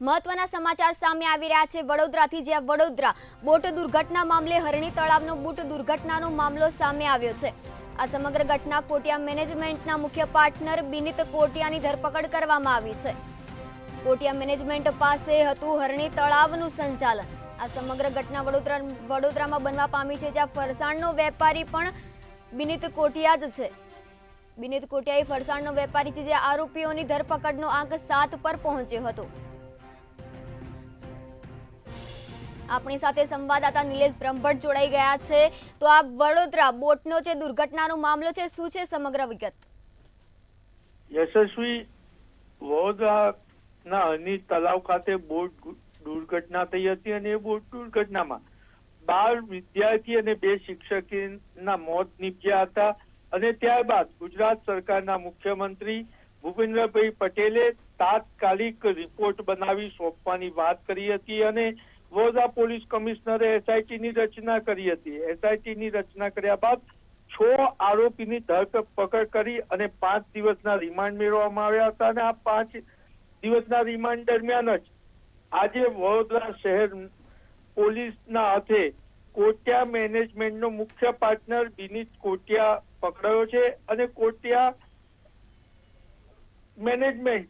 મહત્વના સમાચાર સામે આવી રહ્યા છે વડોદરાથી, જ્યાં વડોદરા બોટ દુર્ઘટના મામલે હરણી તળાવનો બોટ દુર્ઘટનાનો મામલો સામે આવ્યો છે। આ સમગ્ર ઘટના કોટિયા મેનેજમેન્ટના મુખ્ય પાર્ટનર બિનિત કોટિયાની ધરપકડ કરવામાં આવી છે। કોટિયા મેનેજમેન્ટ પાસે હતું હરણી તળાવનું સંચાલન। આ સમગ્ર ઘટના વડોદરામાં બનવા પામી છે, જ્યાં ફરસાણનો વેપારી પણ બિનિત કોટિયા જ છે। બિનિત કોટિયા ફરસાણનો વેપારી છે, જે આરોપીઓની ધરપકડનો આંક 7 પર પહોંચ્યો હતો। આપણી સાથે સંવાદદાતા નિલેશ બ્રહ્મભટ્ટ જોડાઈ ગયા છે। તો આ વડોદરા બોટનો જે દુર્ઘટનાનો મામલો છે, શું છે સમગ્ર વિગત? યશસ્વી, વડોદરાના હરણી તળાવ ખાતે બોટ દુર્ઘટના થઈ હતી અને એ બોટ દુર્ઘટનામાં 12 વિદ્યાર્થી અને 2 શિક્ષકના મોત નીપજ્યા હતા। અને ત્યારબાદ ગુજરાત સરકારના મુખ્યમંત્રી ભૂપેન્દ્રભાઈ પટેલે તાત્કાલિક રિપોર્ટ બનાવી સોંપવાની વાત કરી હતી અને વડોદરા પોલીસ કમિશનરે એસઆઈટીની રચના કરી હતી। એસઆઈટીની રચના કર્યા બાદ 6 આરોપીની ધરપકડ કરી અને 5 દિવસના રિમાન્ડ મેળવવામાં આવ્યા હતા અને આ 5 દિવસના રિમાન્ડ દરમિયાન જ આજે વડોદરા શહેર પોલીસના હાથે કોટિયા મેનેજમેન્ટનો મુખ્ય પાર્ટનર બિનિત કોટિયા પકડાયો છે અને કોટિયા મેનેજમેન્ટ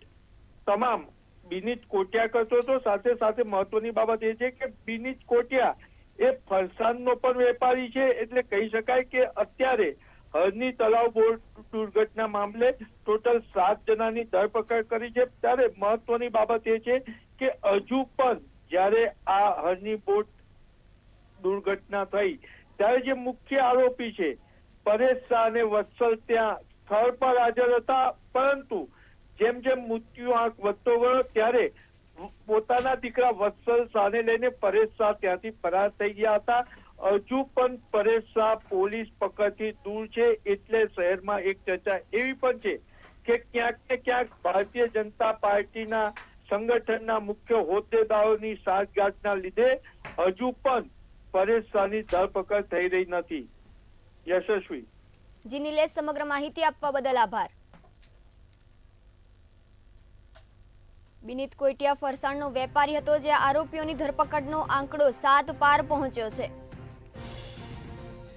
તમામ બિનિત કોટિયા કરતો હતો। સાથે સાથે મહત્વની બાબત એ છે કે બિનિત કોટિયા એ ફરસાણનો પણ વેપારી છે, એટલે કહી શકાય કે અત્યારે હરણી તળાવ બોટ દુર્ઘટના મામલે ટોટલ 7 જણાની ધરપકડ કરી છે। ત્યારે મહત્વની બાબત એ છે કે હજુ પણ જ્યારે આ હરણી બોટ દુર્ઘટના થઈ ત્યારે જે મુખ્ય આરોપી છે પરેશ શાહ અને વત્સલ ત્યાં સ્થળ પર હાજર હતા, પરંતુ જેમ જેમ મૃત્યુ આંક વધતો ગયો ત્યારે પોતાના દીકરા વત્સલ શાહને લઈને પરેશ શાહ ત્યાંથી ફરાર થઈ ગયા હતા। હજુ પણ પરેશ શાહ પોલીસ પકડથી દૂર છે, એટલે શહેરમાં એક ચર્ચા એવી પણ છે કે ક્યાંક ને ક્યાંક ભારતીય જનતા પાર્ટીના સંગઠનના મુખ્ય હોદ્દેદારોની સાઠગાંઠના લીધે હજુ પણ પરેશ શાહની ધરપકડ થઈ રહી નથી। યશસ્વી જી નિલેશ, સમગ્ર માહિતી આપવા બદલ આભાર। બિનિત કોટિયા ફરસાણનો વેપારી હતો, જે આરોપીઓની ધરપકડનો આંકડો 7 પાર પહોંચ્યો છે।